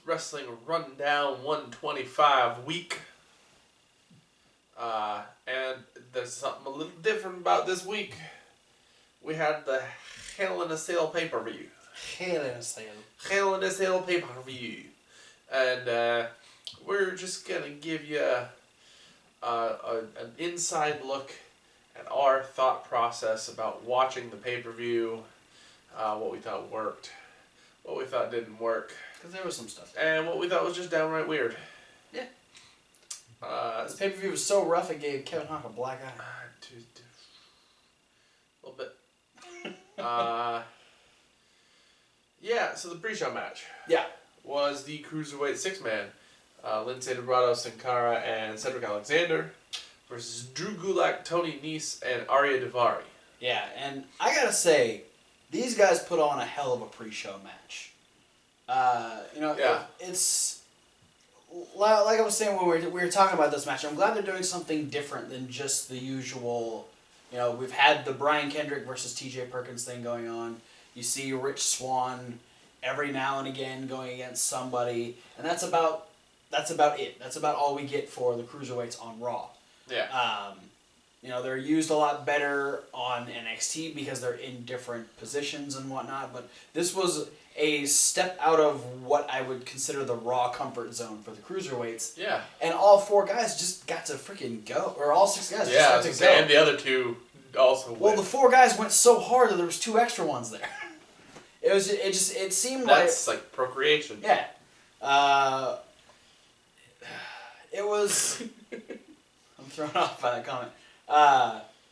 Wrestling Rundown 125 week. And there's something a little different about this week. We had the Hell in a Cell pay-per-view. Hell in a Cell. Hell in a Cell pay-per-view. And we're just going to give you an inside look at our thought process about watching the pay-per-view, what we thought worked, what we thought didn't work. Because there was some stuff. And what we thought was just downright weird. Yeah. This pay-per-view was so rough it gave Kevin Hawk a black eye. A little bit. Yeah, so the pre-show match. Yeah. Was the Cruiserweight six-man. Lince Dorado, Sin Cara, and Cedric Alexander versus Drew Gulak, Tony Nese, and Arya Daivari. Yeah, and I gotta say, these guys put on a hell of a pre-show match. It's like I was saying when we were talking about this match. I'm glad they're doing something different than just the usual. You know, we've had the Brian Kendrick versus T.J. Perkins thing going on. You see Rich Swann every now and again going against somebody, and that's about it. That's about all we get for the Cruiserweights on Raw. Yeah. They're used a lot better on NXT because they're in different positions and whatnot, but this was a step out of what I would consider the Raw comfort zone for the Cruiserweights. Yeah. And all four guys just got to freaking go, or all six guys just got to go. And the other two also went. Well, the four guys went so hard that there was two extra ones there. It seemed That's like procreation. Yeah. It was... I'm thrown off by that comment.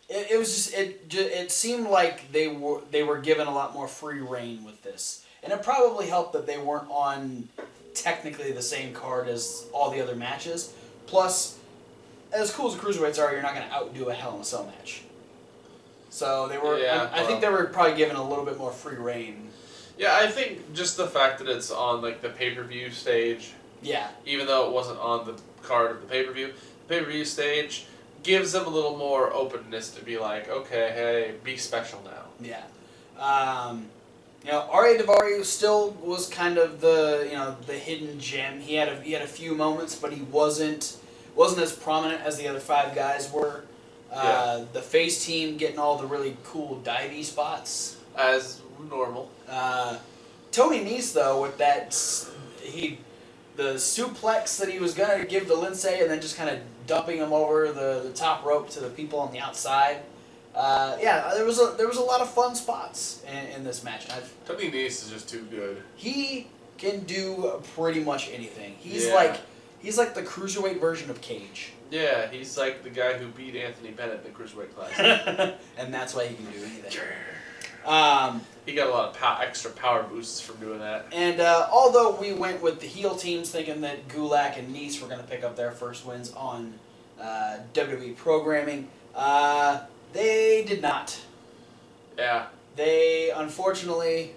It seemed like they were given a lot more free reign with this. And it probably helped that they weren't on technically the same card as all the other matches. Plus, as cool as the Cruiserweights are, you're not going to outdo a Hell in a Cell match. So they were. Yeah, I think they were probably given a little bit more free reign. Yeah, I think just the fact that it's on like the pay-per-view stage. Yeah. Even though it wasn't on the card of the pay-per-view, the pay-per-view stage gives them a little more openness to be like, okay, hey, be special now. Yeah. Arya Daivari still was kind of the hidden gem. He had a few moments, but he wasn't as prominent as the other five guys were. The face team getting all the really cool divey spots. As normal. Tony Nese, though, with that, the suplex that he was going to give to Lindsay and then just kind of dumping him over the top rope to the people on the outside. There was a lot of fun spots in this match. Tony Nese is just too good. He can do pretty much anything. He's like the Cruiserweight version of Cage. Yeah, he's like the guy who beat Anthony Bennett in the Cruiserweight class. And that's why he can do anything. He got a lot of extra power boosts from doing that. And although we went with the heel teams thinking that Gulak and Nese were going to pick up their first wins on WWE programming, they did not. Yeah. They unfortunately,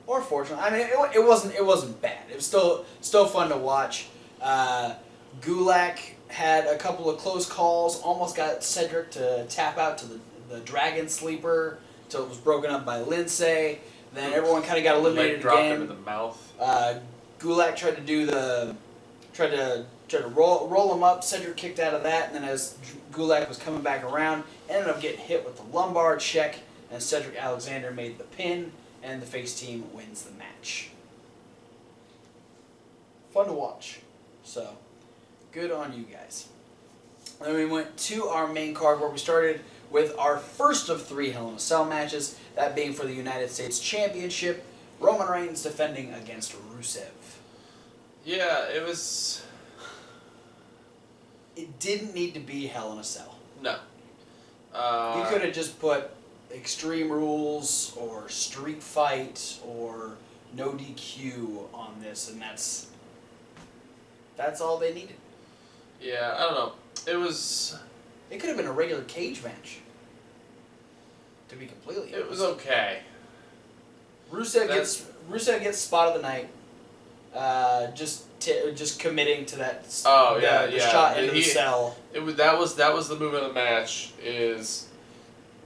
or fortunately, I mean, it wasn't bad. It was still fun to watch. Gulak had a couple of close calls, almost got Cedric to tap out to the Dragon Sleeper until it was broken up by Lindsay. Then everyone kind of got eliminated dropped again. him in the mouth. Gulak tried to roll him up. Cedric kicked out of that, and then as Gulak was coming back around, ended up getting hit with the lumbar check, and Cedric Alexander made the pin, and the face team wins the match. Fun to watch. So, good on you guys. Then we went to our main card where we started with our first of 3 Hell in a Cell matches, that being for the United States Championship, Roman Reigns defending against Rusev. Yeah, it was... It didn't need to be Hell in a Cell. No. You could have just put Extreme Rules or Street Fight or No DQ on this, and that's all they needed. Yeah, I don't know. It could have been a regular cage match. To be completely honest. It was okay. Rusev gets spot of the night. Just committing to that. The shot into the cell. That was the move of the match. Is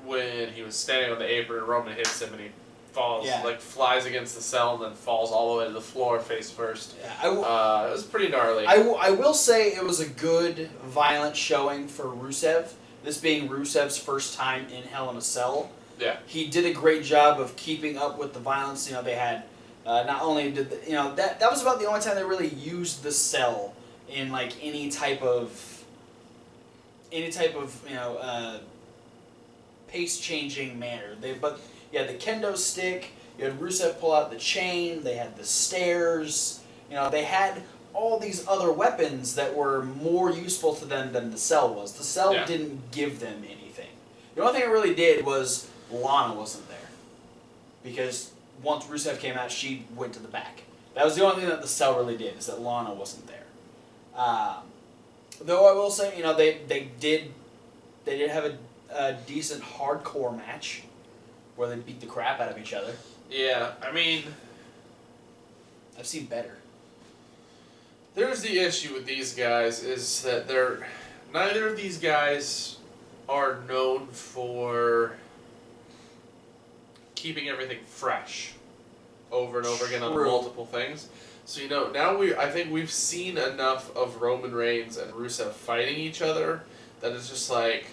when he was standing on the apron and Roman hits him and he falls, flies against the cell and then falls all the way to the floor face first. Yeah, it was pretty gnarly. I will say it was a good, violent showing for Rusev. This being Rusev's first time in Hell in a Cell. Yeah. He did a great job of keeping up with the violence. You know, they had, not only did, that was about the only time they really used the cell in, like, any type of, pace-changing manner. But you had the kendo stick, you had Rusev pull out the chain, they had the stairs, they had all these other weapons that were more useful to them than the cell was. The cell didn't give them anything. The only thing it really did was Lana wasn't there. Because once Rusev came out, she went to the back. That was the only thing that the cell really did, is that Lana wasn't there. Though I will say, they did have a decent hardcore match where they beat the crap out of each other. Yeah, I mean, I've seen better. There's the issue with these guys is that neither of these guys are known for keeping everything fresh over and over again on multiple things. So now I think we've seen enough of Roman Reigns and Rusev fighting each other that it's just like,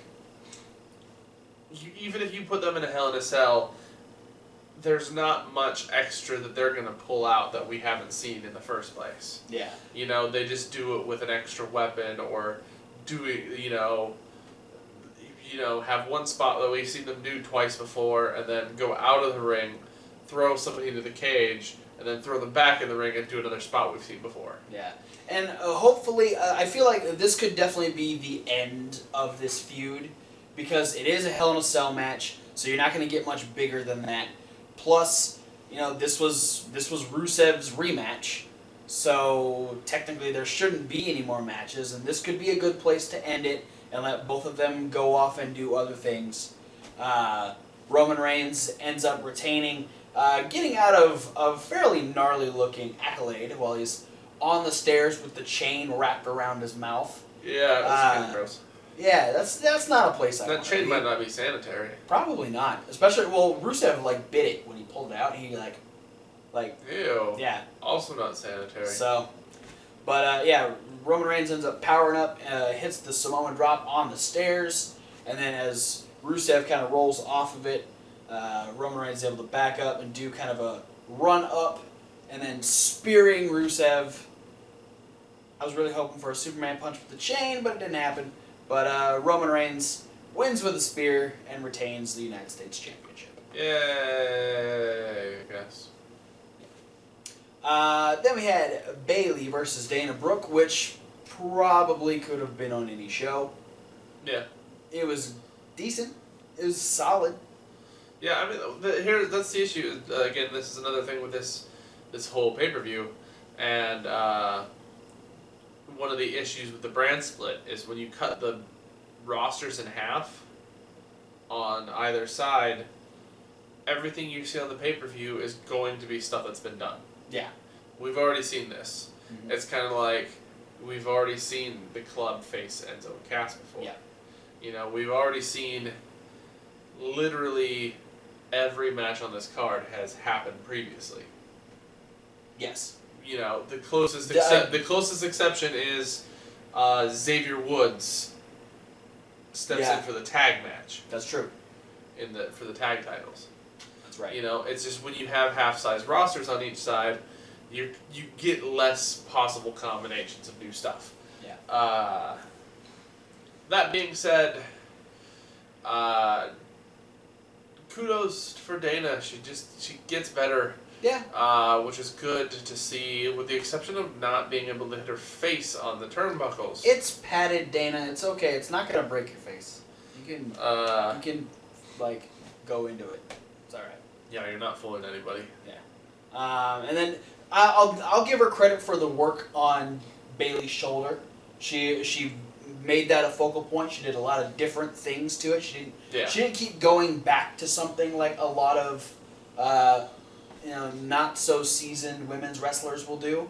even if you put them in a Hell in a Cell, there's not much extra that they're going to pull out that we haven't seen in the first place. Yeah. They just do it with an extra weapon or do it, have one spot that we've seen them do twice before and then go out of the ring, throw somebody into the cage, and then throw them back in the ring and do another spot we've seen before. Yeah. And hopefully, I feel like this could definitely be the end of this feud because it is a Hell in a Cell match, so you're not going to get much bigger than that. Plus, this was Rusev's rematch, so technically there shouldn't be any more matches, and this could be a good place to end it and let both of them go off and do other things. Roman Reigns ends up retaining, getting out of a fairly gnarly-looking accolade while he's on the stairs with the chain wrapped around his mouth. Yeah, that's kind of gross. Yeah, that's not a place I want to be. That chain might not be sanitary. Probably not. Especially, Rusev, bit it when he pulled it out. He, Ew. Yeah. Also not sanitary. So, but, Roman Reigns ends up powering up, hits the Samoan drop on the stairs, and then as Rusev kind of rolls off of it, Roman Reigns is able to back up and do kind of a run up, and then spearing Rusev. I was really hoping for a Superman punch with the chain, but it didn't happen. But Roman Reigns wins with a spear and retains the United States Championship. Yay, I guess. Then we had Bayley versus Dana Brooke, which probably could have been on any show. Yeah. It was decent. It was solid. Yeah, I mean, that's the issue. Again, this is another thing with this whole pay-per-view, and one of the issues with the brand split is when you cut the rosters in half on either side, everything you see on the pay-per-view is going to be stuff that's been done. Yeah. We've already seen this. Mm-hmm. It's kind of like we've already seen the club face Enzo and Cass before. Yeah. We've already seen literally every match on this card has happened previously. Yes. The closest exception is Xavier Woods steps in for the tag match. That's true. For the tag titles. That's right. It's just when you have half-size rosters on each side, you get less possible combinations of new stuff. Yeah. That being said, kudos for Dana. She gets better. Yeah. Which is good to see, with the exception of not being able to hit her face on the turnbuckles. It's padded, Dana. It's okay. It's not gonna break your face. You can go into it. It's all right. Yeah, you're not fooling anybody. Yeah. And then I'll give her credit for the work on Bayley's shoulder. She made that a focal point. She did a lot of different things to it. She didn't keep going back to something like a lot of not so seasoned women's wrestlers will do.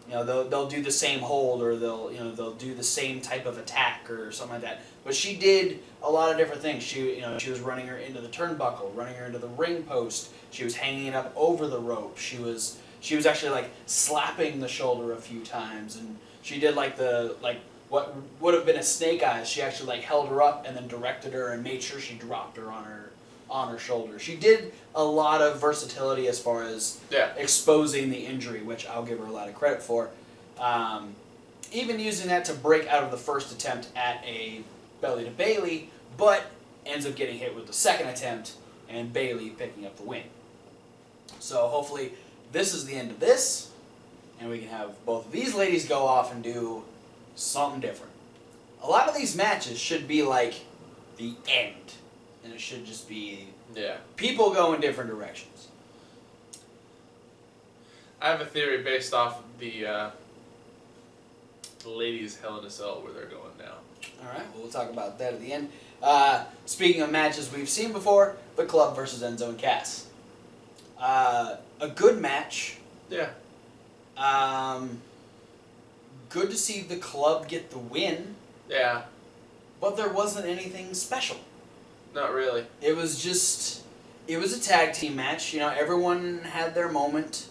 they'll do the same hold, or they'll do the same type of attack or something like that. But she did a lot of different things. She was running her into the turnbuckle, running her into the ring post. She was hanging it up over the rope. She was actually like slapping the shoulder a few times, and she did like what would have been a snake eyes. She actually like held her up and then directed her and made sure she dropped her on her shoulder. She did a lot of versatility as far as exposing the injury, which I'll give her a lot of credit for. Even using that to break out of the first attempt at a belly to Bailey, but ends up getting hit with the second attempt and Bailey picking up the win. So hopefully this is the end of this, and we can have both of these ladies go off and do something different. A lot of these matches should be like the end. And it should just be people go in different directions. I have a theory based off the ladies' Hell in a Cell where they're going now. All right, well, we'll talk about that at the end. Speaking of matches we've seen before, the Club versus Enzo and Cass. A good match. Yeah. Good to see the Club get the win. Yeah. But there wasn't anything special. Not really. It was a tag team match. Everyone had their moment.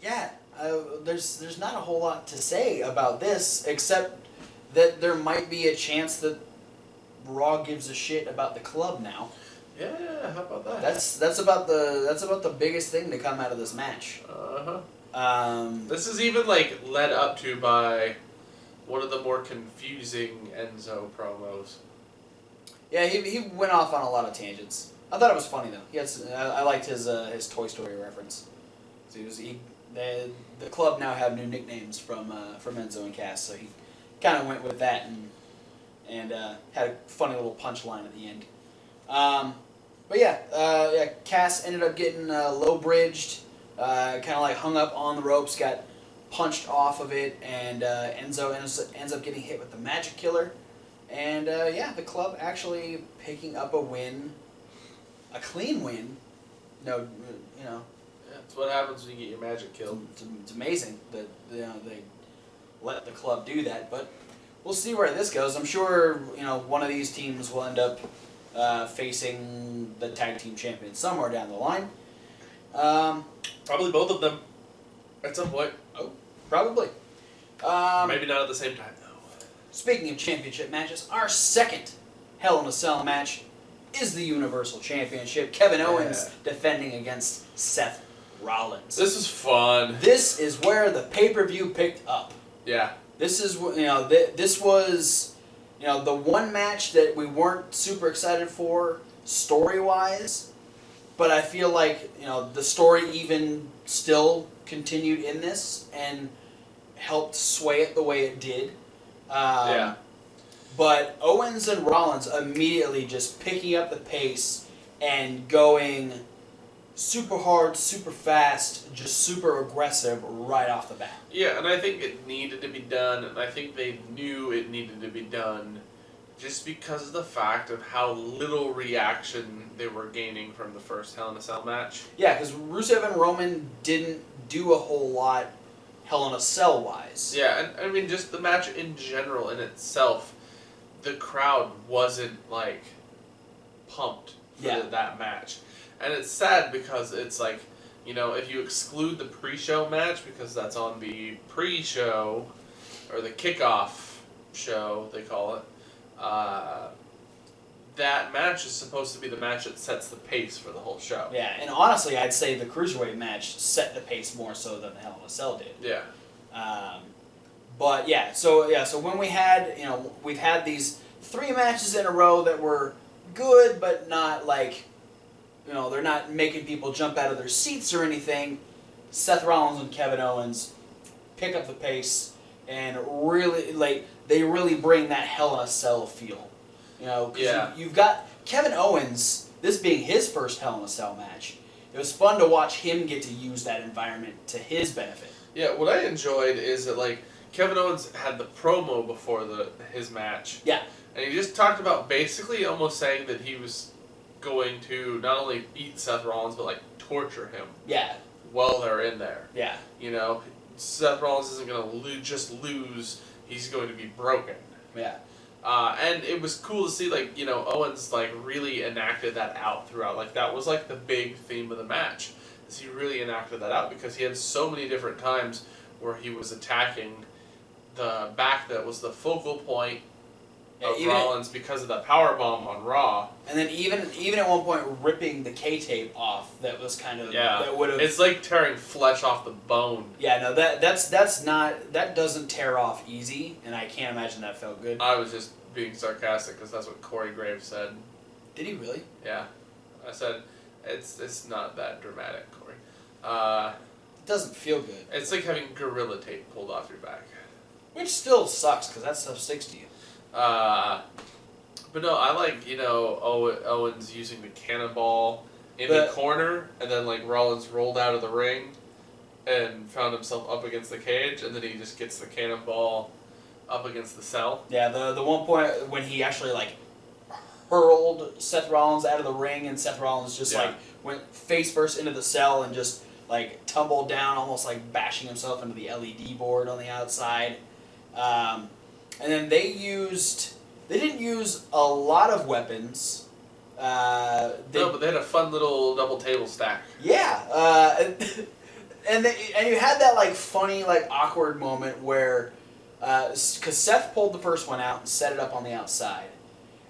There's not a whole lot to say about this, except that there might be a chance that Raw gives a shit about the Club now. Yeah, how about that? That's about the biggest thing to come out of this match. This is even led up to by one of the more confusing Enzo promos. Yeah, he went off on a lot of tangents. I thought it was funny though. I liked his Toy Story reference. So the Club now have new nicknames from Enzo and Cass, so he kind of went with that and had a funny little punchline at the end. But Cass ended up getting low bridged, kind of like hung up on the ropes, got punched off of it, and Enzo ends up getting hit with the Magic Killer. And the Club actually picking up a win, a clean win. Yeah, it's what happens when you get your magic killed. It's amazing that they let the Club do that, but we'll see where this goes. I'm sure one of these teams will end up facing the tag team champion somewhere down the line. Probably both of them at some point. Oh, probably. Maybe not at the same time, though. Speaking of championship matches, our second Hell in a Cell match is the Universal Championship. Kevin Owens defending against Seth Rollins. This is fun. This is where the pay-per-view picked up. Yeah. This is this was the one match that we weren't super excited for story-wise, but I feel like the story even still continued in this and helped sway it the way it did. But Owens and Rollins immediately just picking up the pace and going super hard, super fast, just super aggressive right off the bat. Yeah, and I think it needed to be done, and I think they knew it needed to be done just because of the fact of how little reaction they were gaining from the first Hell in a Cell match. Yeah, because Rusev and Roman didn't do a whole lot Hell in a Cell wise. Yeah, and I mean, just the match in general in itself, the crowd wasn't pumped for that match. And it's sad because it's if you exclude the pre-show match, because that's on the pre-show, or the kickoff show, they call it, that match is supposed to be the match that sets the pace for the whole show. Yeah, and honestly, I'd say the Cruiserweight match set the pace more so than the Hell in a Cell did. Yeah. So when we had, we've had these 3 matches in a row that were good, but not they're not making people jump out of their seats or anything. Seth Rollins and Kevin Owens pick up the pace and really, they really bring that Hell in a Cell feel. You've got Kevin Owens, this being his first Hell in a Cell match. It was fun to watch him get to use that environment to his benefit. Yeah, what I enjoyed is that, Kevin Owens had the promo before his match. Yeah. And he just talked about basically almost saying that he was going to not only beat Seth Rollins, but, torture him. Yeah. while they're in there. Yeah. You know, Seth Rollins isn't going to just lose. He's going to be broken. Yeah. And it was cool to see, like, you know, Owens, like, really enacted that out throughout. Like, that was, like, the big theme of the match. Is he really enacted that out because he had so many different times where he was attacking the back that was the focal point of Rollins because of the powerbomb on Raw. And then even at one point ripping the K-tape off, that was kind of that would have. It's like tearing flesh off the bone. Yeah, no, that's not, that doesn't tear off easy, and I can't imagine that felt good. I was just being sarcastic because that's what Corey Graves said. Did he really? Yeah, I said it's not that dramatic, Corey. It doesn't feel good. It's like having Gorilla Tape pulled off your back. Which still sucks because that stuff sticks to you. But no, I like, you know, Owens using the cannonball in the corner, and then like Rollins rolled out of the ring and found himself up against the cage, and then he just gets the cannonball up against the cell. Yeah, the one point when he actually like hurled Seth Rollins out of the ring, and Seth Rollins just like went face first into the cell and just like tumbled down, almost like bashing himself into the LED board on the outside. And then they didn't use a lot of weapons. No, but they had a fun little double table stack. Yeah, and you had that like funny like awkward moment where, because Seth pulled the first one out and set it up on the outside,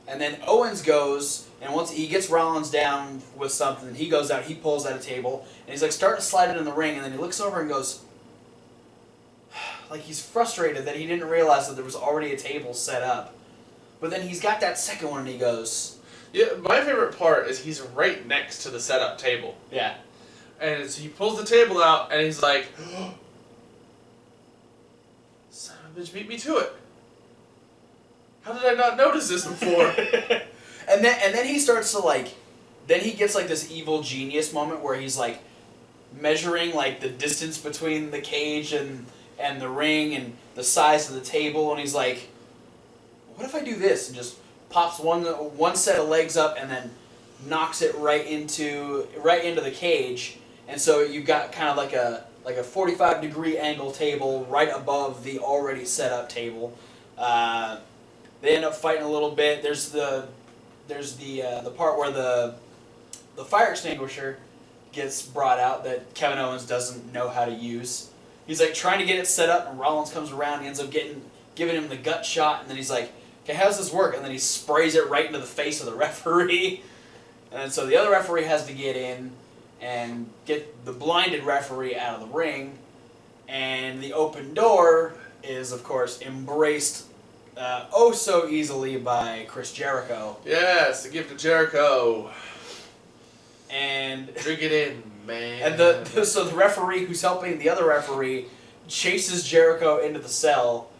and then Owens goes and once he gets Rollins down with something, he goes out, he pulls out a table, and he's like starting to slide it in the ring, and then he looks over and goes. Like he's frustrated that he didn't realize that there was already a table set up. But then he's got that second one and he goes... Yeah, my favorite part is he's right next to the setup table. Yeah. And he pulls the table out and he's like... Son of a bitch beat me to it. How did I not notice this before? and then he starts to like... Then he gets like this evil genius moment where he's like measuring like the distance between the cage and the ring and the size of the table, and he's like, what if I do this? And just pops one set of legs up and then knocks it right into the cage, and so you've got kind of like a 45-degree angle table right above the already set up table. They end up fighting a little bit. There's the part where the fire extinguisher gets brought out that Kevin Owens doesn't know how to use. He's like trying to get it set up, and Rollins comes around. He ends up giving him the gut shot, and then he's like, "Okay, how does this work?" And then he sprays it right into the face of the referee, and so the other referee has to get in and get the blinded referee out of the ring, and the open door is, of course, embraced oh so easily by Chris Jericho. Yes, the gift of Jericho. And drink it in, man. And so the referee who's helping the other referee chases Jericho into the cell,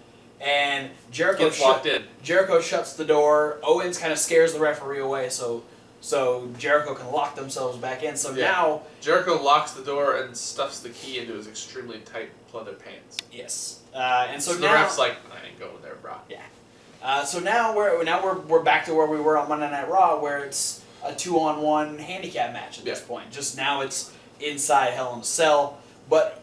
and Jericho gets locked in. Jericho shuts the door. Owens kind of scares the referee away, so Jericho can lock themselves back in. So now Jericho locks the door and stuffs the key into his extremely tight pleather pants. Yes, and so the now ref's like, I ain't going there, bro. Yeah. So now we're back to where we were on Monday Night Raw, where it's a 2-on-1 handicap match at this point. Just now it's inside Hell in a Cell, but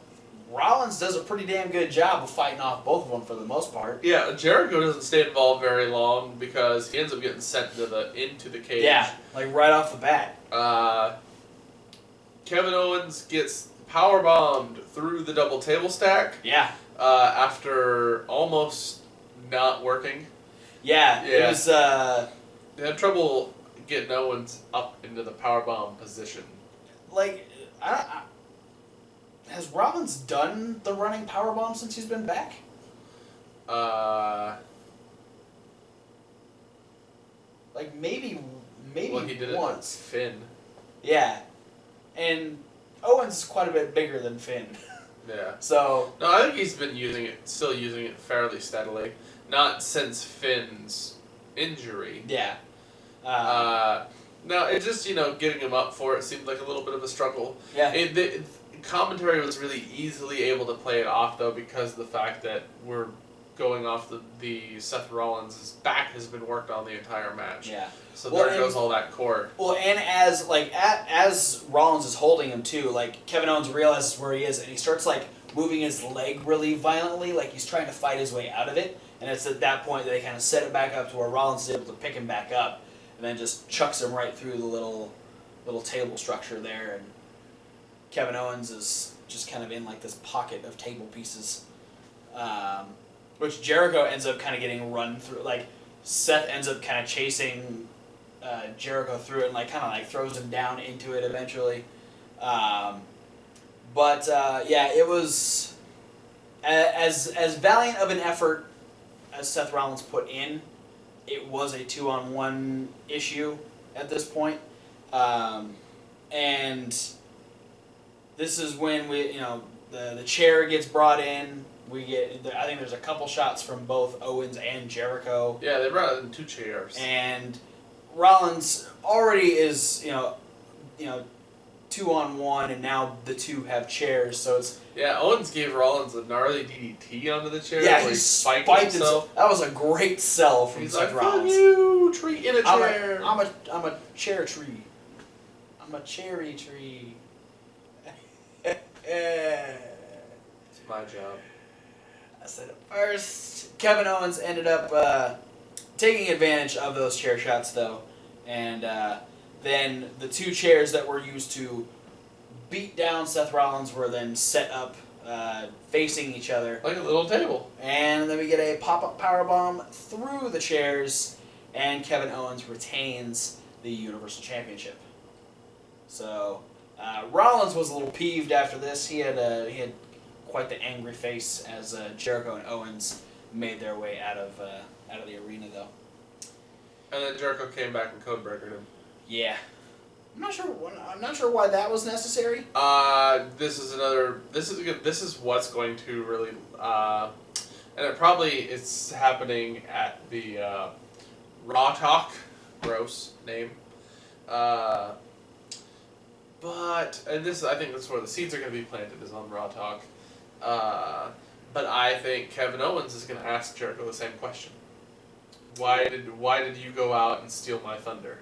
Rollins does a pretty damn good job of fighting off both of them for the most part. Yeah, Jericho doesn't stay involved very long because he ends up getting sent into the cage. Yeah, like right off the bat. Kevin Owens gets powerbombed through the double table stack. Yeah. After almost not working. Yeah. It was. They had trouble getting Owens up into the powerbomb position. Like, has Rollins done the running powerbomb since he's been back? Like maybe well, he did once. It with Finn. Yeah, and Owens is quite a bit bigger than Finn. Yeah. So no, I think he's been still using it fairly steadily. Not since Finn's injury. Yeah. No, it just, getting him up for it seemed like a little bit of a struggle. Yeah. The commentary was really easily able to play it off, though, because of the fact that we're going off the Seth Rollins' back has been worked on the entire match. Yeah. So Well, there goes all that core. Well, and as Rollins is holding him too, like Kevin Owens realizes where he is, and he starts like moving his leg really violently, like he's trying to fight his way out of it. And it's at that point that they kind of set it back up to where Rollins is able to pick him back up, and then just chucks him right through the little table structure there, and Kevin Owens is just kind of in like this pocket of table pieces, which Jericho ends up kind of getting run through. Like Seth ends up kind of chasing Jericho through it and like kind of like throws him down into it eventually. But it was as valiant of an effort as Seth Rollins put in. It was a 2-on-1 issue at this point. And this is when the chair gets brought in. I think there's a couple shots from both Owens and Jericho. Yeah, they brought in 2 chairs. And Rollins already is 2-on-1, and now the 2 have chairs, so it's... Yeah, Owens gave Rollins a gnarly DDT onto the chair. Yeah, where he spiked himself. That was a great sell from Seth Rollins. Fuck you, tree in a chair. I'm a chair tree. I'm a cherry tree. It's my job. I said it first. Kevin Owens ended up taking advantage of those chair shots, though, and then the 2 chairs that were used to beat down Seth Rollins were then set up facing each other. Like a little table. And then we get a pop-up powerbomb through the chairs, and Kevin Owens retains the Universal Championship. So Rollins was a little peeved after this. He had quite the angry face as Jericho and Owens made their way out of the arena, though. And then Jericho came back and codebreakered him. Yeah, I'm not sure why that was necessary. This is what's going to really, and it probably is happening at the Raw Talk. Gross name. And this, I think that's where the seeds are going to be planted, is on Raw Talk. But I think Kevin Owens is going to ask Jericho the same question. Why did you go out and steal my thunder?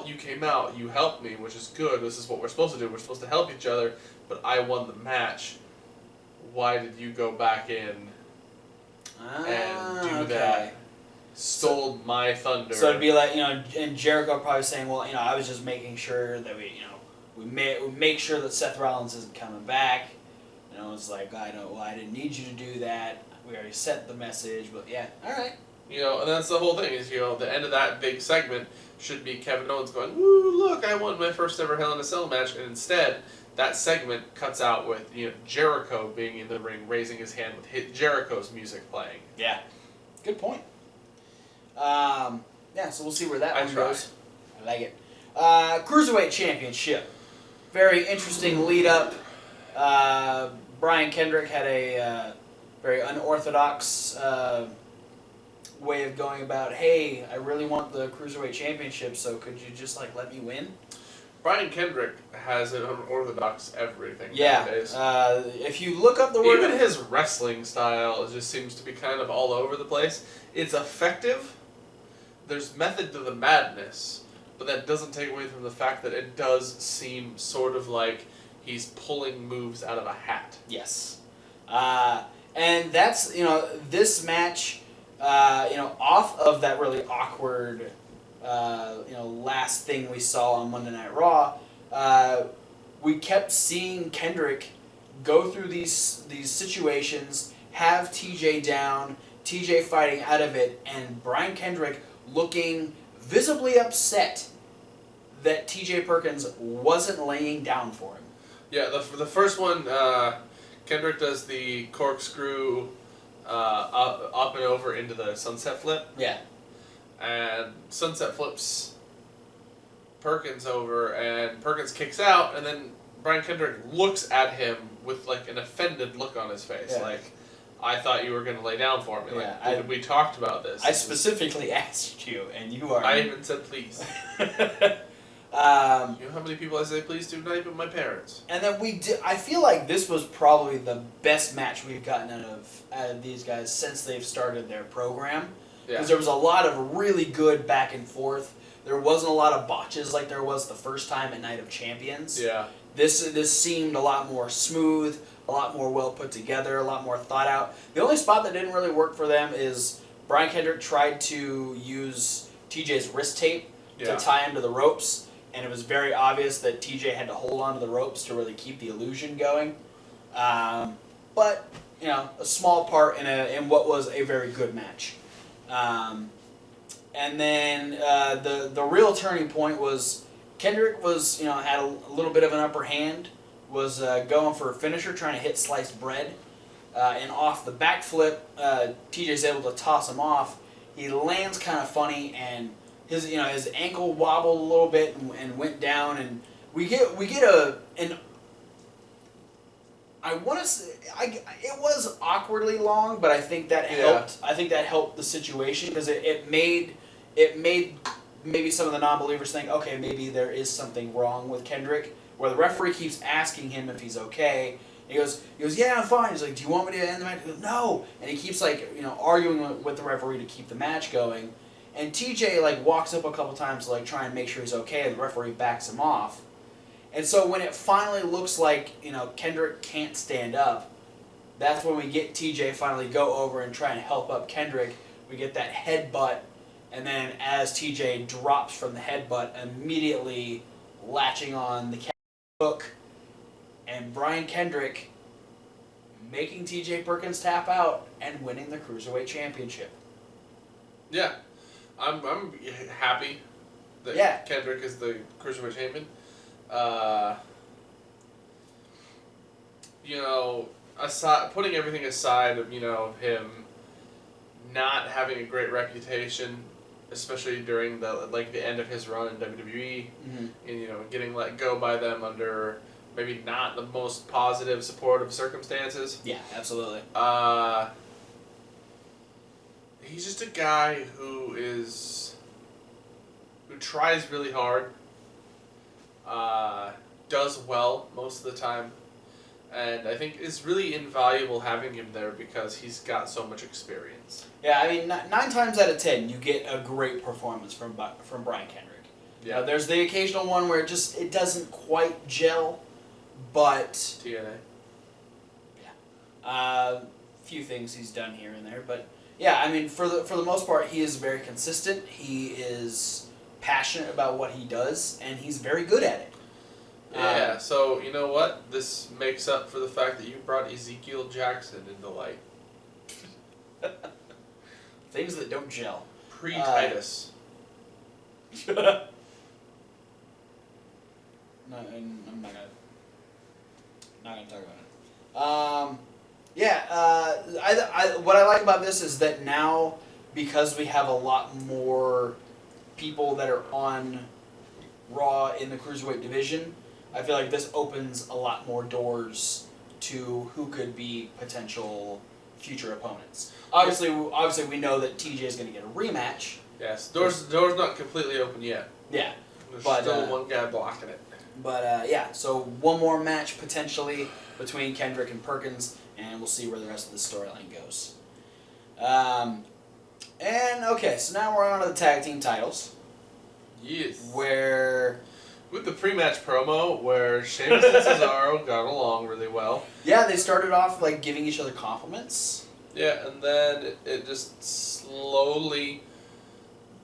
You came out, you helped me, which is good. This is what we're supposed to do. We're supposed to help each other, but I won the match. Why did you go back in and do that? Stole my thunder. So it'd be like, and Jericho probably saying, well, I was just making sure that we make sure that Seth Rollins isn't coming back. It's like, I didn't need you to do that. We already sent the message, but yeah, all right. And that's the whole thing is, the end of that big segment should be Kevin Owens going, woo, look, I won my first ever Hell in a Cell match, and instead, that segment cuts out with, Jericho being in the ring, raising his hand with Jericho's music playing. Yeah, good point. So we'll see where that one goes. I like it. Cruiserweight Championship. Very interesting lead up. Brian Kendrick had a very unorthodox way of going about, hey, I really want the Cruiserweight Championship, so could you just let me win? Brian Kendrick has an unorthodox everything nowadays. If you look up the word... Even his wrestling style just seems to be kind of all over the place. It's effective. There's method to the madness, but that doesn't take away from the fact that it does seem sort of like he's pulling moves out of a hat. Yes. And that's, this match, off of that really awkward, last thing we saw on Monday Night Raw, we kept seeing Kendrick go through these situations, have TJ down, TJ fighting out of it, and Brian Kendrick looking visibly upset that TJ Perkins wasn't laying down for him. Yeah, the first one, Kendrick does the corkscrew up and over into the sunset flip. Yeah. And sunset flips Perkins over, and Perkins kicks out, and then Brian Kendrick looks at him with an offended look on his face, I thought you were going to lay down for me. We talked about this. I specifically asked you, and you are... I even said please. You know how many people I say please do? Not even my parents. And then I feel like this was probably the best match we've gotten out of these guys since they've started their program. Because there was a lot of really good back and forth. There wasn't a lot of botches like there was the first time at Night of Champions. Yeah. This seemed a lot more smooth, a lot more well put together, a lot more thought out. The only spot that didn't really work for them is Brian Kendrick tried to use TJ's wrist tape to tie him to the ropes, and it was very obvious that TJ had to hold on to the ropes to really keep the illusion going. But you know, a small part in what was a very good match. And then the real turning point was Kendrick was had a little bit of an upper hand, was going for a finisher, trying to hit sliced bread, and off the backflip, TJ's able to toss him off. He lands kind of funny, and his ankle wobbled a little bit and went down, and we get an I want to say it was awkwardly long, but I think that helped. I think that helped the situation because it made maybe some of the non-believers think, okay, maybe there is something wrong with Kendrick, where the referee keeps asking him if he's okay. He goes, yeah, I'm fine. He's like, do you want me to end the match? He goes, no. And he keeps arguing with the referee to keep the match going. And TJ walks up a couple times to try and make sure he's okay, and the referee backs him off. And so when it finally looks like Kendrick can't stand up, that's when we get TJ finally go over and try and help up Kendrick. We get that headbutt, and then as TJ drops from the headbutt, immediately latching on the hook, and Brian Kendrick making TJ Perkins tap out and winning the Cruiserweight Championship. Yeah, I'm happy that Kendrick is the Cruiserweight Champion. Putting everything aside of him not having a great reputation, especially during the end of his run in WWE, and getting let go by them under maybe not the most positive, supportive circumstances. Yeah, absolutely. He's just a guy who tries really hard. Does well most of the time, and I think it's really invaluable having him there because he's got so much experience. Yeah, I mean, 9 times out of 10, you get a great performance from Brian Kendrick. Yeah, there's the occasional one where it doesn't quite gel, but TNA. Yeah, few things he's done here and there, but yeah, I mean, for the most part, he is very consistent. He is passionate about what he does, and he's very good at it. Yeah, so you know what? This makes up for the fact that you brought Ezekiel Jackson into light. Things that don't gel. Pre-Titus. No, I'm not gonna talk about it. What I like about this is that now, because we have a lot more people that are on Raw in the Cruiserweight division, I feel like this opens a lot more doors to who could be potential future opponents. Obviously, we know that TJ is going to get a rematch. Yes, door's not completely open yet. Yeah, There's but still one guy blocking it. But so one more match potentially between Kendrick and Perkins, and we'll see where the rest of the storyline goes. And okay, so now we're on to the tag team titles. Yes. With the pre-match promo where Sheamus and Cesaro got along really well. Yeah, they started off giving each other compliments. Yeah, and then it just slowly,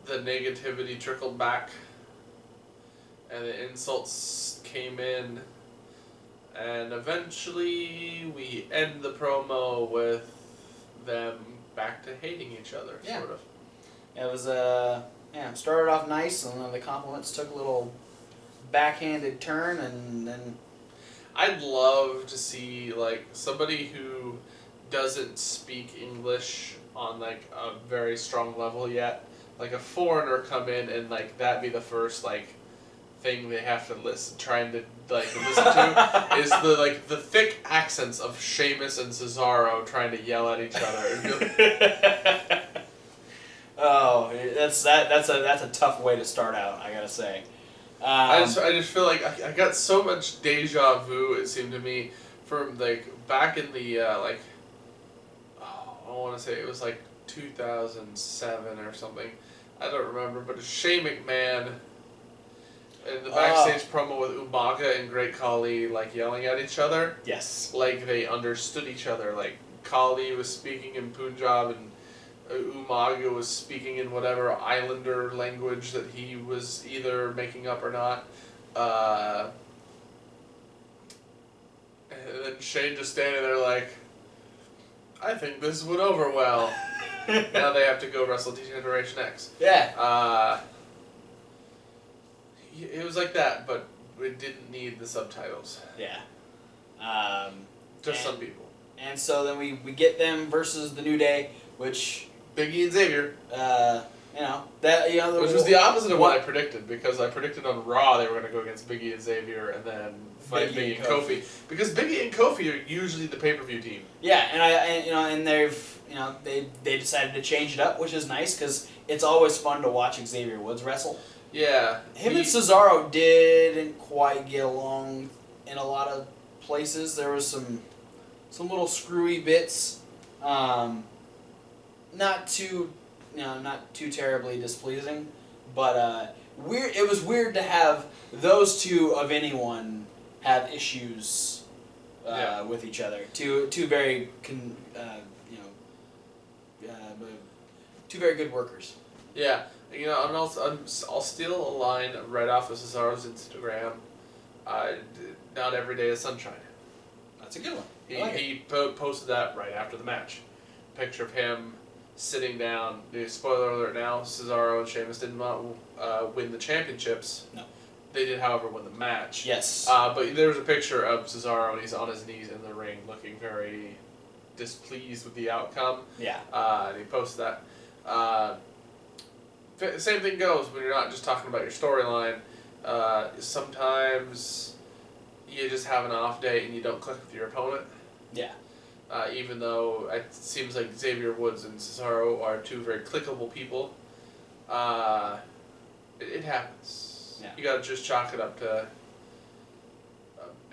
the negativity trickled back, and the insults came in, and eventually we end the promo with them back to hating each other, sort of. It was started off nice, and then the compliments took a little backhanded turn, and then I'd love to see somebody who doesn't speak English on a very strong level yet, a foreigner come in and that be the first thing they have to trying to listen to is the thick accents of Sheamus and Cesaro trying to yell at each other. Oh, that's a tough way to start out, I gotta say. I just feel like I got so much deja vu. It seemed to me from like back in the I want to say it was like 2007 or something. I don't remember, but Shane McMahon in the backstage promo with Umaga and Great Khali like yelling at each other. Yes. Like they understood each other. Like Khali was speaking in Punjab and Umaga was speaking in whatever Islander language that he was either making up or not. And then Shane just standing there like, I think this went over well. Now they have to go wrestle Generation X. Yeah. It was like that, but it didn't need the subtitles. Yeah. Just some people. And so then we get them versus the New Day, which Biggie and Xavier. Which Which was the opposite of what I predicted, because I predicted on Raw they were going to go against Biggie and Xavier and then fight Biggie and Kofi. Because Biggie and Kofi are usually the pay-per-view team. Yeah, and they've they decided to change it up, which is nice because it's always fun to watch Xavier Woods wrestle. Yeah. Him and Cesaro didn't quite get along in a lot of places. There was some little screwy bits. Not too terribly displeasing, but weird. It was weird to have those two of anyone have issues with each other. Two very two very good workers. Yeah, I'll steal a line right off of Cesaro's Instagram. Not every day is sunshine. That's a good one. He posted that right after the match. Picture of him sitting down. Spoiler alert now, Cesaro and Sheamus did not win the championships. No. They did, however, win the match. Yes. But there was a picture of Cesaro and he's on his knees in the ring looking very displeased with the outcome. Yeah. And he posted that. Same thing goes when you're not just talking about your storyline. Sometimes you just have an off day and you don't click with your opponent. Yeah. Even though it seems like Xavier Woods and Cesaro are two very clickable people, it happens. Yeah. You gotta just chalk it up to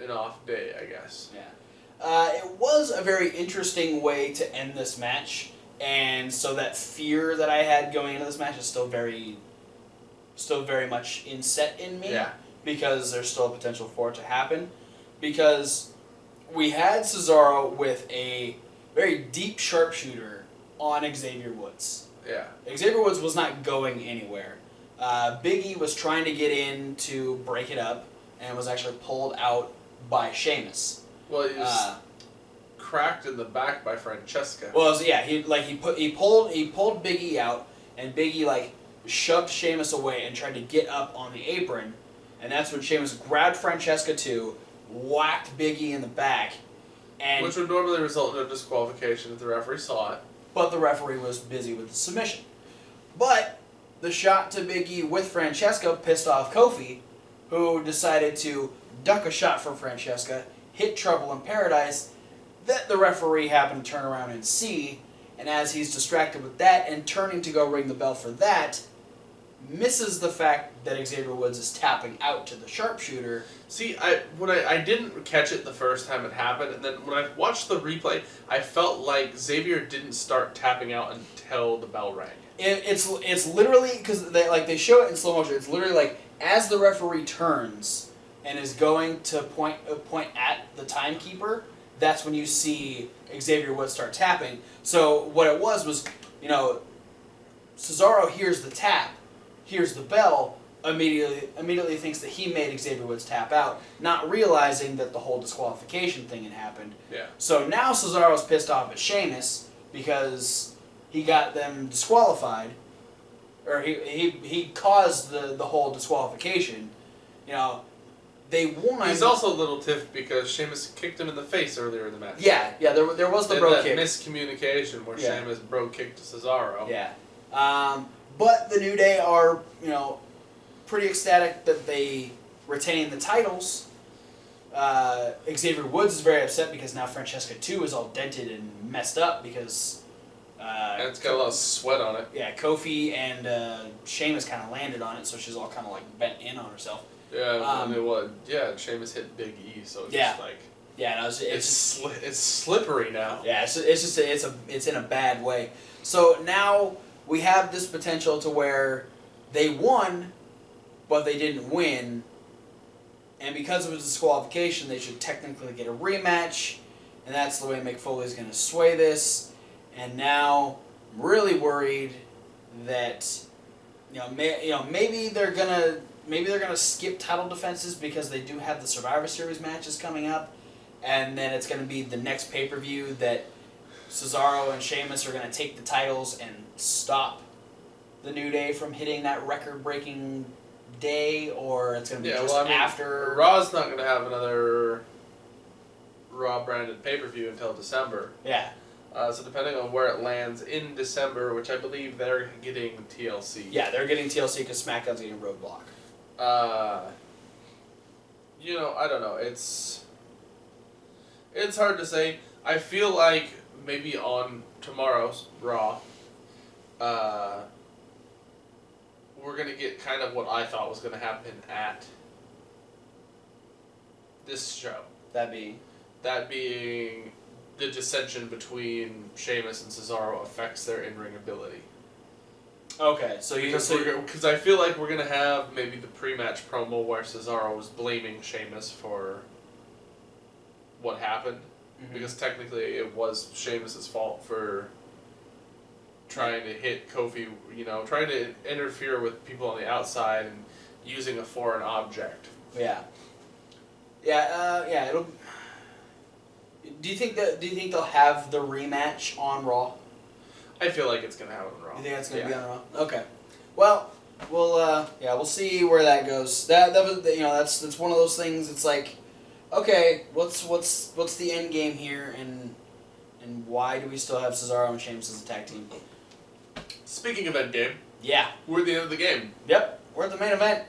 an off day, I guess. Yeah. It was a very interesting way to end this match, and so that fear that I had going into this match is still very much inset in me. Yeah. Because there's still a potential for it to happen. Because we had Cesaro with a very deep sharpshooter on Xavier Woods. Yeah. Xavier Woods was not going anywhere. Big E was trying to get in to break it up, and was actually pulled out by Sheamus. Well, he was cracked in the back by Francesca. Well, he pulled Big E out, and Big E shoved Sheamus away and tried to get up on the apron, and that's when Sheamus grabbed Francesca too, whacked Big E in the back, and which would normally result in a disqualification if the referee saw it. But the referee was busy with the submission. But the shot to Big E with Francesca pissed off Kofi, who decided to duck a shot from Francesca, hit Trouble in Paradise, that the referee happened to turn around and see, and as he's distracted with that and turning to go ring the bell for that, misses the fact that Xavier Woods is tapping out to the sharpshooter. See, I didn't catch it the first time it happened, and then when I watched the replay, I felt like Xavier didn't start tapping out until the bell rang. It's literally, because they show it in slow motion, it's literally as the referee turns and is going to point at the timekeeper, that's when you see Xavier Woods start tapping. So what it was Cesaro hears the tap, hears the bell, immediately thinks that he made Xavier Woods tap out, not realizing that the whole disqualification thing had happened. Yeah. So now Cesaro's pissed off at Sheamus because he got them disqualified, or he caused the whole disqualification. They won. He's also a little tiffed because Sheamus kicked him in the face earlier in the match. Yeah, there was the bro kick. Miscommunication where Sheamus bro kicked Cesaro. Yeah. But the New Day are, pretty ecstatic that they retain the titles. Xavier Woods is very upset because now Francesca 2 is all dented and messed up because... and it's got a lot of sweat on it. Yeah, Kofi and Sheamus kind of landed on it, so she's all kind of bent in on herself. Yeah, Sheamus hit Big E, so it's just like... Yeah, no, it's slippery now. Yeah, it's in a bad way. So now we have this potential to where they won, but they didn't win, and because it was a disqualification, they should technically get a rematch, and that's the way Mick Foley's going to sway this. And now I'm really worried that maybe they're gonna skip title defenses because they do have the Survivor Series matches coming up. And then it's going to be the next pay-per-view that Cesaro and Sheamus are going to take the titles and stop the New Day from hitting that record-breaking day, or it's going to be after. Raw's not going to have another Raw-branded pay-per-view until December. Yeah. So depending on where it lands in December, which I believe they're getting TLC. Yeah, they're getting TLC because SmackDown's getting Roadblock. I don't know. It's hard to say. I feel like maybe on tomorrow's Raw, we're going to get kind of what I thought was going to happen at this show. That being the dissension between Sheamus and Cesaro affects their in-ring ability. Okay, so because I feel like we're going to have maybe the pre-match promo where Cesaro was blaming Sheamus for what happened, because technically it was Sheamus's fault for trying to hit Kofi, trying to interfere with people on the outside and using a foreign object. Yeah. It'll. Do you think they'll have the rematch on Raw? I feel like it's gonna happen on Raw. You think it's gonna be on Raw? Okay. Well, we'll see where that goes. That was that's one of those things. It's like, okay, what's the end game here, and why do we still have Cesaro and Sheamus as a tag team? Speaking of end game, yeah, we're at the end of the game. Yep, we're at the main event.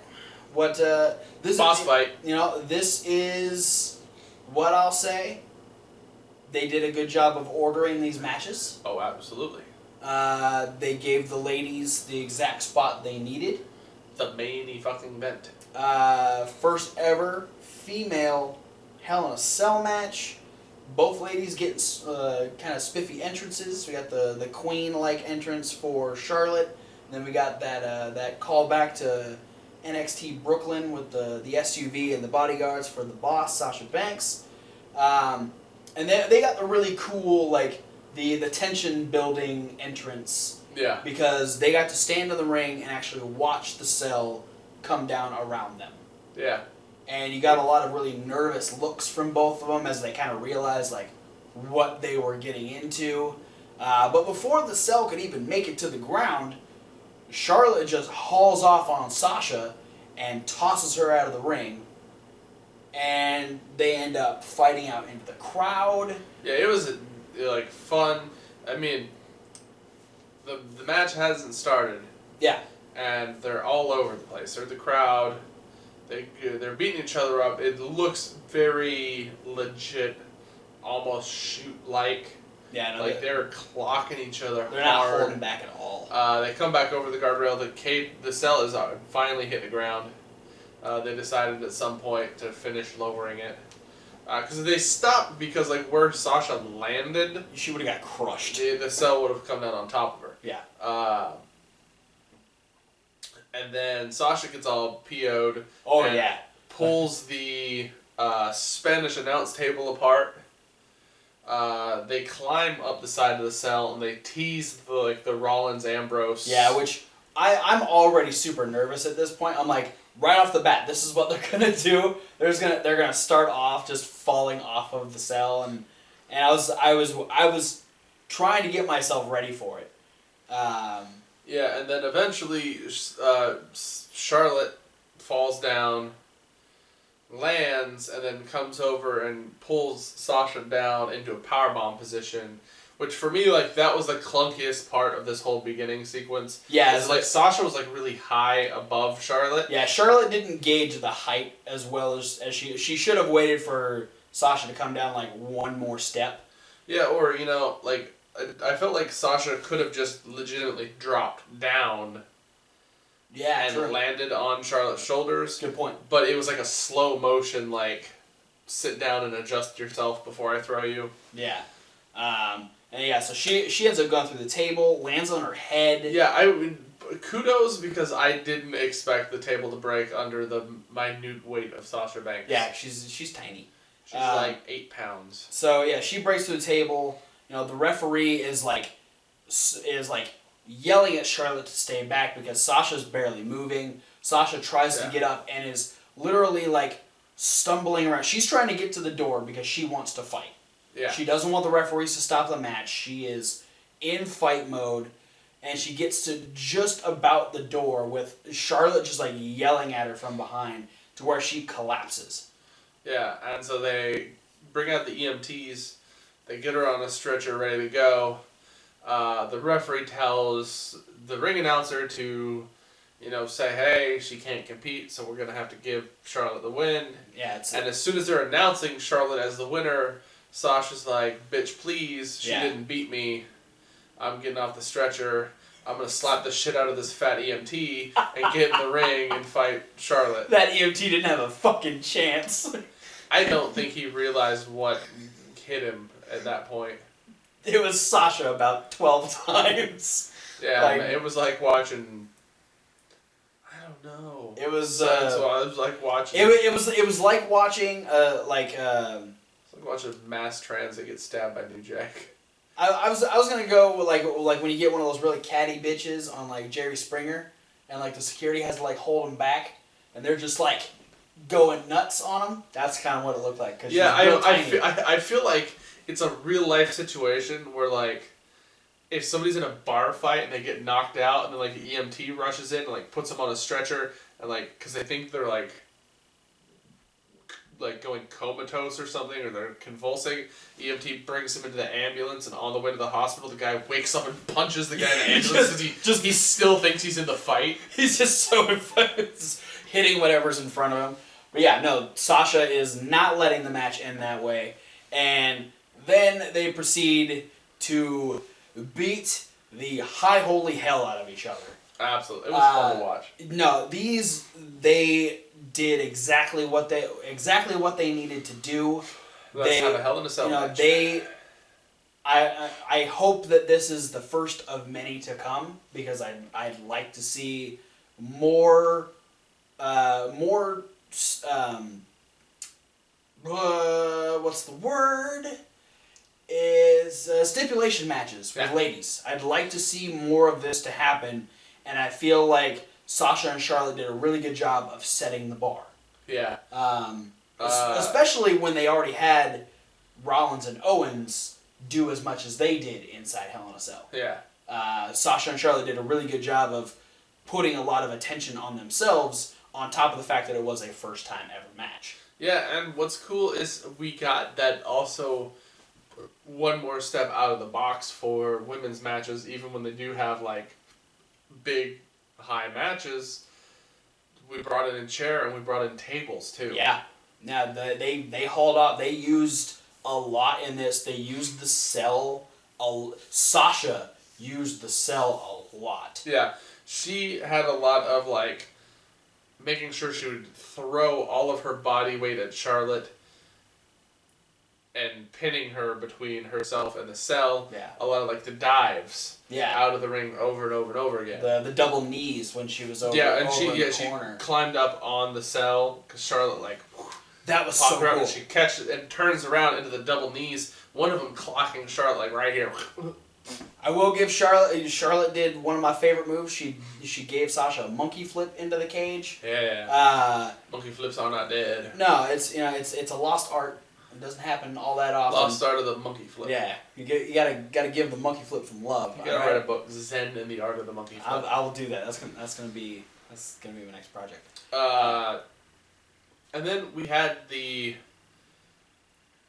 This boss fight? This is what I'll say. They did a good job of ordering these matches. Oh, absolutely. They gave the ladies the exact spot they needed. The main fucking event. First ever female Hell in a Cell match. Both ladies getting kind of spiffy entrances. We got the Queen-like entrance for Charlotte. And then we got that callback to NXT Brooklyn with the SUV and the bodyguards for the boss, Sasha Banks. And they got the really cool, the tension-building entrance. Yeah. Because they got to stand in the ring and actually watch the cell come down around them. Yeah. And you got a lot of really nervous looks from both of them as they kind of realized, what they were getting into. But before the cell could even make it to the ground, Charlotte just hauls off on Sasha and tosses her out of the ring. And they end up fighting out into the crowd. Yeah, it was fun. I mean, the match hasn't started. Yeah. And they're all over the place. They're the crowd. They're beating each other up. It looks very legit, almost shoot-like. Yeah, no, they're clocking each other they're hard. not holding back at all. They come back over the guardrail. The cell is finally hit the ground. They decided at some point to finish lowering it. Because they stopped because where Sasha landed, she would have got crushed. The cell would have come down on top of her. Yeah. And then Sasha gets all PO'd. Oh, yeah. Pulls the Spanish announce table apart. They climb up the side of the cell and they tease the Rollins Ambrose. Yeah, which I'm already super nervous at this point. I'm like, right off the bat, this is what they're gonna do. They're gonna start off just falling off of the cell, and I was trying to get myself ready for it. Yeah, and then eventually Charlotte falls down, lands, and then comes over and pulls Sasha down into a powerbomb position, which for me, that was the clunkiest part of this whole beginning sequence. Yeah. Sasha was, really, high above Charlotte. Yeah, Charlotte didn't gauge the height as well as she should have waited for Sasha to come down, one more step. Yeah, or, I felt like Sasha could have just legitimately dropped down Yeah, and true. landed on Charlotte's shoulders. Good point. But it was like a slow motion, like, sit down and adjust yourself before I throw you. Yeah. And yeah, so she ends up going through the table, lands on her head. Yeah, kudos because I didn't expect the table to break under the minute weight of Sasha Banks. Yeah, she's tiny. She's like 8 pounds. So yeah, she breaks through the table. You know, the referee is like yelling at Charlotte to stay back because Sasha's barely moving. Sasha tries to get up and is literally like stumbling around. She's trying to get to the door because she wants to fight. Yeah. She doesn't want the referees to stop the match. She is in fight mode, and she gets to just about the door with Charlotte just like yelling at her from behind to where she collapses. Yeah, and so they bring out the EMTs. They get her on a stretcher ready to go. The referee tells the ring announcer to, say, hey, she can't compete, so we're going to have to give Charlotte the win. Yeah, and as soon as they're announcing Charlotte as the winner, Sasha's like, bitch, please, she didn't beat me. I'm getting off the stretcher. I'm going to slap the shit out of this fat EMT and get in the ring and fight Charlotte. That EMT didn't have a fucking chance. I don't think he realized what hit him at that point. It was Sasha about 12 times. Yeah, it was like watching... I don't know. It was... so I was like watching... It was like watching, It's like watching mass transit get stabbed by New Jack. I was gonna go with like when you get one of those really catty bitches on like Jerry Springer, and like the security has to like hold them back, and they're just like going nuts on them. That's kind of what it looked like. Cause yeah, I feel like it's a real life situation where like if somebody's in a bar fight and they get knocked out and then like the EMT rushes in and like puts them on a stretcher and like because they think they're like going comatose or something, or they're convulsing. EMT brings him into the ambulance, and on the way to the hospital, the guy wakes up and punches the guy in the ambulance because he still thinks he's in the fight. He's just so hitting whatever's in front of him. But yeah, no, Sasha is not letting the match end that way. And then they proceed to beat the high holy hell out of each other. Absolutely. It was fun to watch. No, they did exactly what they needed to do. Let's have a Hell in a Cell match. I hope that this is the first of many to come because I'd like to see more what's the word? Is stipulation matches with ladies. I'd like to see more of this to happen, and I feel like Sasha and Charlotte did a really good job of setting the bar. Yeah. Especially when they already had Rollins and Owens do as much as they did inside Hell in a Cell. Yeah. Sasha and Charlotte did a really good job of putting a lot of attention on themselves, on top of the fact that it was a first time ever match. Yeah, and what's cool is we got that also one more step out of the box for women's matches, even when they do have like big high matches. We brought in a chair and we brought in tables too. Yeah. Now they hauled up. They used a lot in this. They used the cell. Sasha used the cell a lot. Yeah, she had a lot of like making sure she would throw all of her body weight at Charlotte and pinning her between herself and the cell. Yeah. A lot of like the dives. Yeah. Out of the ring over and over and over again. The double knees when she was over. Yeah, and over she corner. climbed up on the cell because Charlotte like. That was so cool. And she catches and turns around into the double knees. One of them clocking Charlotte like right here. I will give Charlotte. Charlotte did one of my favorite moves. She gave Sasha a monkey flip into the cage. Yeah. Monkey flips are not dead. No, it's a lost art. It doesn't happen all that often. Lost art of the monkey flip. Yeah, you gotta give the monkey flip some love. You gotta write a book, Zen and the Art of the Monkey Flip. I will do that. That's gonna be my next project. And then we had the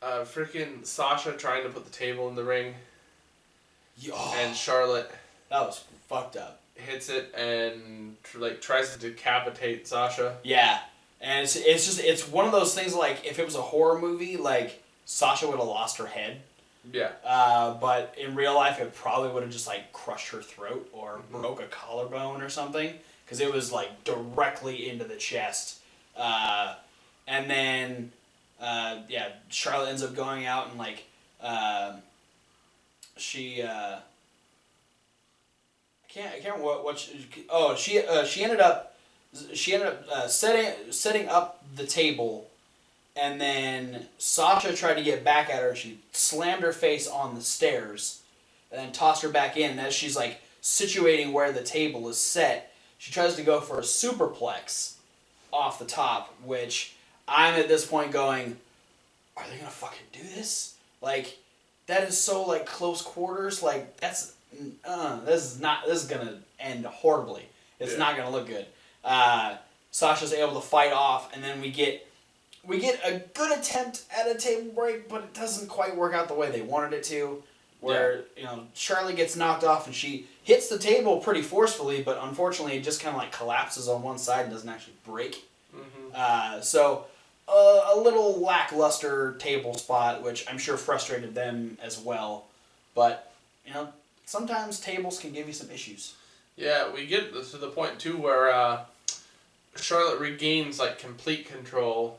freaking Sasha trying to put the table in the ring. And Charlotte. That was fucked up. Hits it and like tries to decapitate Sasha. Yeah, and it's one of those things like if it was a horror movie, like Sasha would have lost her head. Yeah. But in real life, it probably would have just like crushed her throat or broke a collarbone or something. because it was like directly into the chest. And then, Charlotte ends up going out and like she. I can't remember what she ended up setting up the table, and then Sasha tried to get back at her. She slammed her face on the stairs, and then tossed her back in. And as she's like situating where the table is set, she tries to go for a superplex off the top, which I'm at this point going, are they gonna fucking do this? Like, that is so like close quarters. Like this is gonna end horribly. It's not gonna look good. Sasha's able to fight off, and then we get a good attempt at a table break, but it doesn't quite work out the way they wanted it to. Where Charlotte gets knocked off, and she hits the table pretty forcefully, but unfortunately it just kind of like collapses on one side and doesn't actually break. Mm-hmm. So a little lackluster table spot, which I'm sure frustrated them as well. But sometimes tables can give you some issues. Yeah, we get to the point too where Charlotte regains like complete control,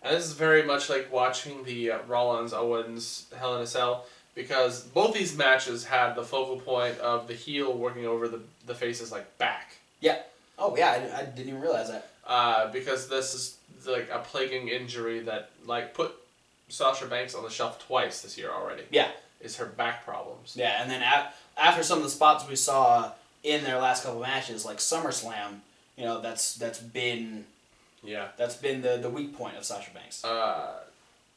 and this is very much like watching the Rollins-Owens Hell in a Cell, because both these matches had the focal point of the heel working over the face's like back. Yeah. Oh yeah, I didn't even realize that. Because this is like a plaguing injury that like put Sasha Banks on the shelf twice this year already. Yeah. Is her back problems. Yeah, and then after some of the spots we saw in their last couple matches, like SummerSlam, that's been the weak point of Sasha Banks.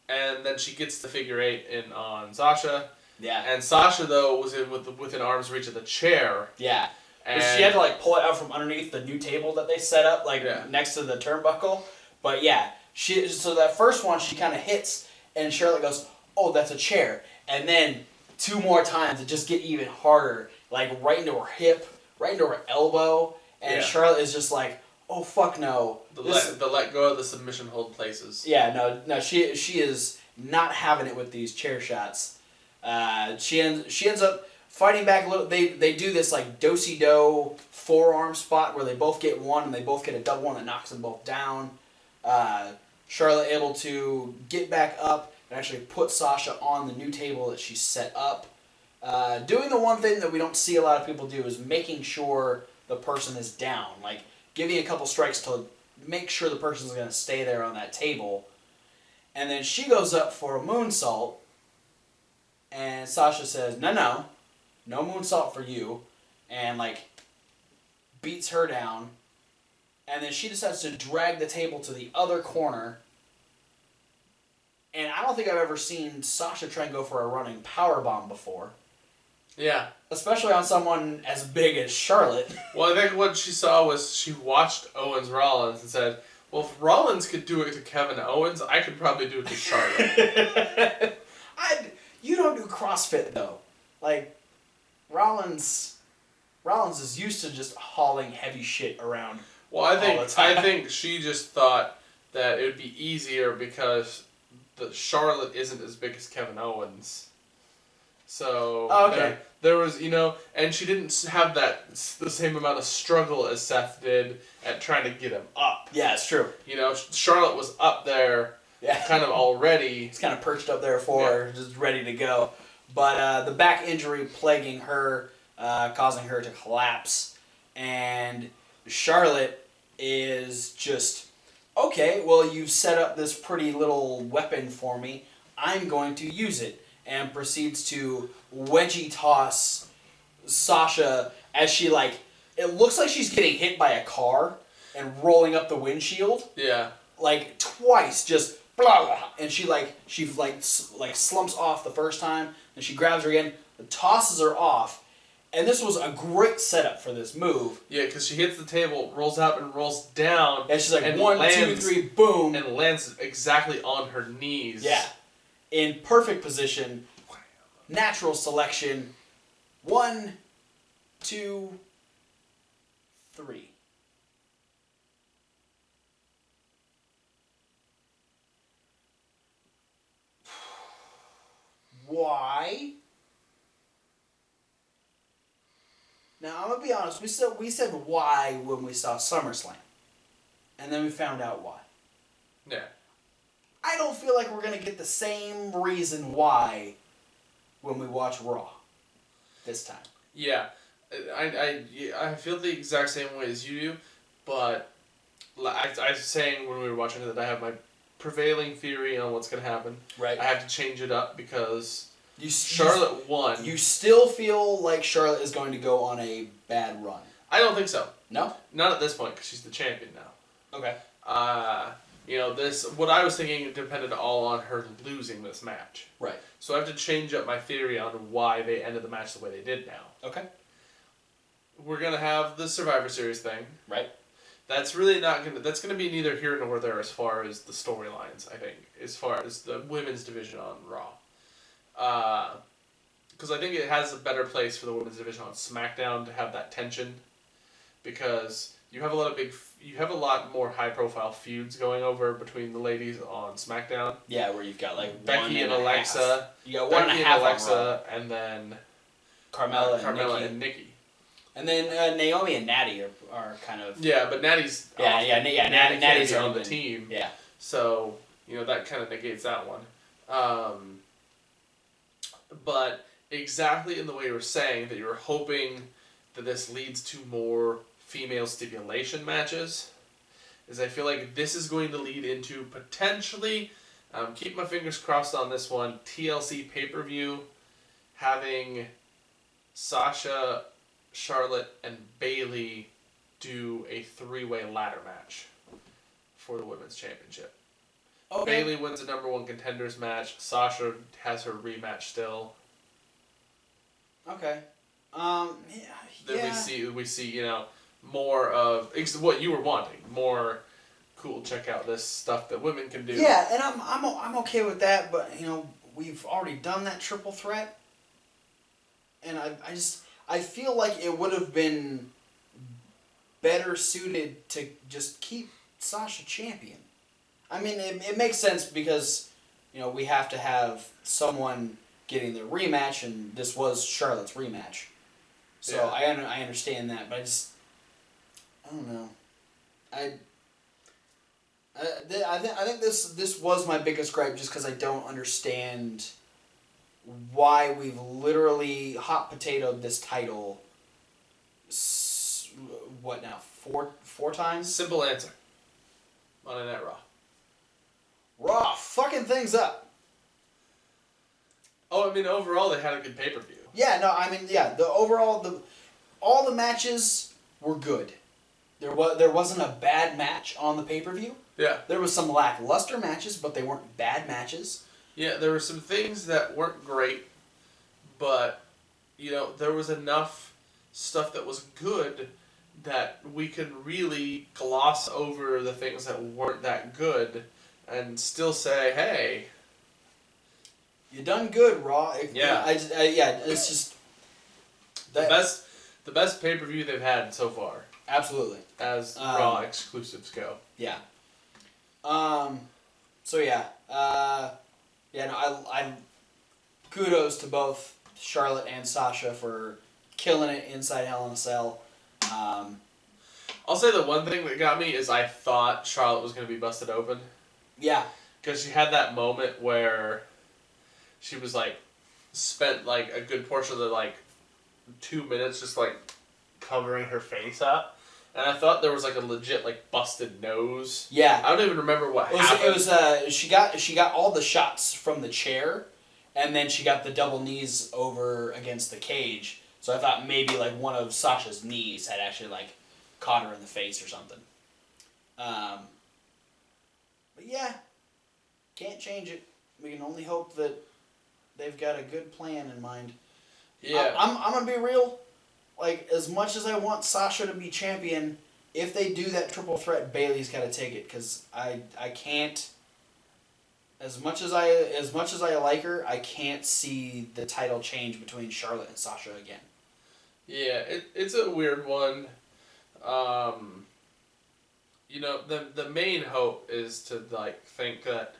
And then she gets the figure 8 in on Sasha. Yeah. And Sasha though was within arm's reach of the chair. Yeah. And she had to like pull it out from underneath the new table that they set up next to the turnbuckle. But yeah, so that first one she kind of hits, and Charlotte goes, "Oh, that's a chair." And then 2 more times it just get even harder, like right into her hip, right into her elbow, and Charlotte is just like, "Oh fuck no!" The let go of the submission hold places. Yeah, no, she is not having it with these chair shots. She ends up fighting back a little. They do this like do-si-do forearm spot where they both get one and they both get a double one that knocks them both down. Charlotte able to get back up and actually put Sasha on the new table that she set up. Doing the one thing that we don't see a lot of people do is making sure the person is down. Like, giving a couple strikes to make sure the person's going to stay there on that table. And then she goes up for a moonsault, and Sasha says, no moonsault for you, and like beats her down. And then she decides to drag the table to the other corner. And I don't think I've ever seen Sasha try and go for a running powerbomb before. Yeah. Especially on someone as big as Charlotte. Well, I think what she saw was she watched Owens Rollins and said, well, if Rollins could do it to Kevin Owens, I could probably do it to Charlotte. You don't do CrossFit, though. Like, Rollins is used to just hauling heavy shit around. Well, I think she just thought that it would be easier because Charlotte isn't as big as Kevin Owens. So there was, and she didn't have the same amount of struggle as Seth did at trying to get him up. Yeah, it's true. Charlotte was up there, kind of already. It's kind of perched up there for her, just ready to go. But the back injury plaguing her, causing her to collapse, and Charlotte is just, okay, well, you've set up this pretty little weapon for me. I'm going to use it. And proceeds to wedgie toss Sasha as she, like, it looks like she's getting hit by a car and rolling up the windshield. Yeah. Like, twice, just blah, blah, and she slumps off the first time, and she grabs her again, tosses her off. And this was a great setup for this move. Yeah, because she hits the table, rolls up and rolls down. And she's like, and 1, 2, 3, boom. And lands exactly on her knees. Yeah. In perfect position. Natural selection. 1, 2, 3. Why? Now I'm gonna be honest. We said why when we saw SummerSlam, and then we found out why. Yeah. I don't feel like we're gonna get the same reason why when we watch Raw this time. Yeah. I feel the exact same way as you do, but I was saying when we were watching it that I have my prevailing theory on what's going to happen. Right. I have to change it up because You Charlotte won. You still feel like Charlotte is going to go on a bad run? I don't think so. No? Not at this point because she's the champion now. Okay. What I was thinking depended all on her losing this match. Right. So I have to change up my theory on why they ended the match the way they did now. Okay. We're going to have the Survivor Series thing. Right. That's really not going to... That's going to be neither here nor there as far as the storylines, I think. As far as the women's division on Raw. Because I think it has a better place for the women's division on SmackDown to have that tension. Because you have a lot more high-profile feuds going over between the ladies on SmackDown. Yeah, where you've got like Becky and Alexa. You got one and a half on Alexa, and then Carmella and Nikki. And then Naomi and Natty are kind of... Yeah, but Natty's... Natty's on the team. Yeah. So, that kind of negates that one. But exactly in the way you were saying that you were hoping that this leads to more female stipulation matches, is I feel like this is going to lead into potentially, keep my fingers crossed on this one, TLC pay-per-view having Sasha, Charlotte, and Bayley do a 3-way ladder match for the women's championship. Okay. Bayley wins a number 1 contenders match. Sasha has her rematch still. Okay. Then we see more of what you were wanting. More cool. Check out this stuff that women can do. Yeah, and I'm okay with that, but we've already done that triple threat, and I feel like it would have been better suited to just keep Sasha champion. I mean, it makes sense because we have to have someone getting their rematch, and this was Charlotte's rematch. So yeah. I understand that, but I don't know. I think this was my biggest gripe, just because I don't understand why we've literally hot potatoed this title. What now? Four times? Simple answer. Monday Night Raw. Raw fucking things up. Oh, I mean, overall they had a good pay-per-view. Yeah, no, I mean, yeah, all the matches were good. There wasn't a bad match on the pay-per-view. Yeah. There was some lackluster matches, but they weren't bad matches. Yeah, there were some things that weren't great, but there was enough stuff that was good that we could really gloss over the things that weren't that good and still say, hey, you done good, Raw. Yeah. It's just the best pay-per-view they've had so far. Absolutely. As Raw exclusives go. Yeah. So yeah. I kudos to both Charlotte and Sasha for killing it inside Hell in a Cell. I'll say the one thing that got me is I thought Charlotte was going to be busted open. Yeah. Because she had that moment where she was spent a good portion of the 2 minutes just covering her face up. And I thought there was a legit busted nose. Yeah. I don't even remember what happened. It was she got all the shots from the chair, and then she got the double knees over against the cage. So I thought maybe one of Sasha's knees had actually caught her in the face or something. But yeah, can't change it. We can only hope that they've got a good plan in mind. Yeah. I'm gonna be real. As much as I want Sasha to be champion, if they do that triple threat, Bayley's got to take it, because I can't. As much as I like her, I can't see the title change between Charlotte and Sasha again. Yeah, it's a weird one. The main hope is to think that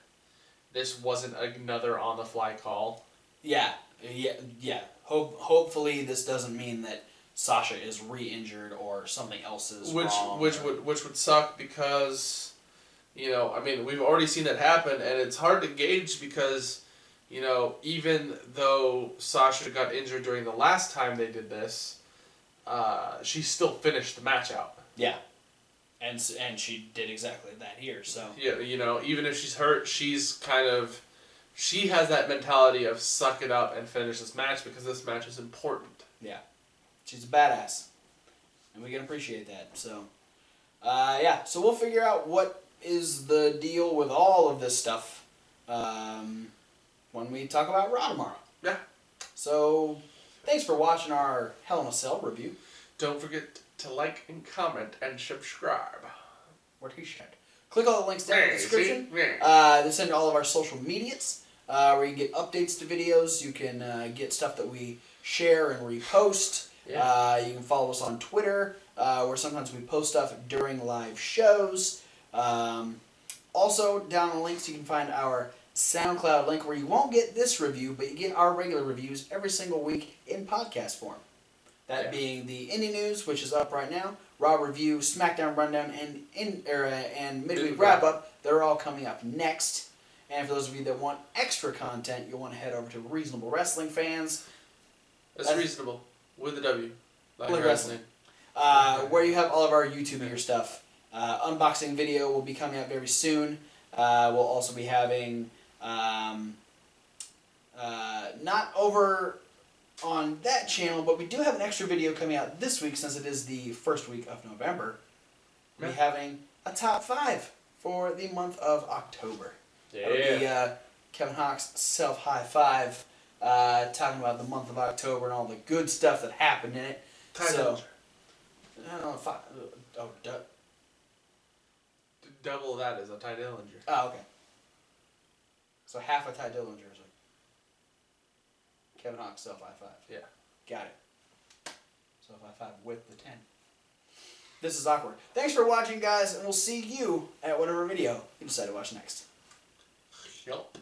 this wasn't another on the fly call. Yeah. Hopefully this doesn't mean that Sasha is re-injured or something else is which wrong. which would suck because, I mean, we've already seen that happen, and it's hard to gauge because, even though Sasha got injured during the last time they did this, she still finished the match out. Yeah. And she did exactly that here, so. Yeah, even if she's hurt, she has that mentality of suck it up and finish this match because this match is important. Yeah. She's a badass. And we can appreciate that, so. So we'll figure out what is the deal with all of this stuff when we talk about Raw tomorrow. Yeah. So, thanks for watching our Hell in a Cell review. Don't forget to like and comment and subscribe. What he said. Click all the links down in the description. They send to all of our social medias where you can get updates to videos. You can get stuff that we share and repost. Yeah. You can follow us on Twitter where sometimes we post stuff during live shows. Also, down in the links you can find our SoundCloud link where you won't get this review, but you get our regular reviews every single week in podcast form. That being the Indie News, which is up right now, Raw Review, SmackDown Rundown, and Midweek Wrap-Up. They're all coming up next. And for those of you that want extra content, you'll want to head over to Reasonable Wrestling Fans. That's reasonable. With a W. Like Wrestling. Where you have all of our YouTube gear stuff. Unboxing video will be coming out very soon. We'll also be having, not over on that channel, but we do have an extra video coming out this week since it is the first week of November. We'll be having a top 5 for the month of October. Yeah. That'll be Kevin Hawk's self-high five, talking about the month of October and all the good stuff that happened in it. Double of that is a Ty Dillinger. Oh, okay. So half a Ty Dillinger is like Kevin Hawk's self-high five. Yeah. Got it. Self-high five with the 10. This is awkward. Thanks for watching, guys, and we'll see you at whatever video you decide to watch next. Yup.